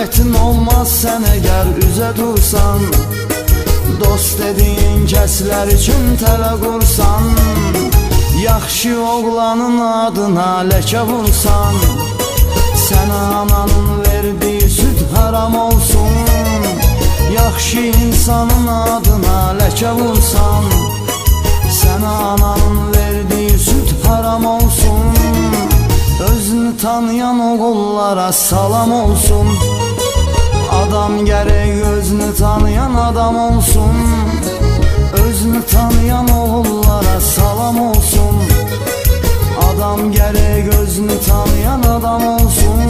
Ədaletin olmaz sən əgər üzə dursan, dost dediyin kəslər üçün tələ qursan, yaxşı oğlanın adına ləkə vursan, sənə ananın verdiyi süd haram olsun. Yaxşı insanın adına ləkə vursan, sənə ananın verdiyi süd haram olsun. Özünü tanıyan oğullara salam olsun. Adam gərək özünü tanıyan adam olsun. Özünü tanıyan oğullara salam olsun. Adam gərək özünü tanıyan adam olsun.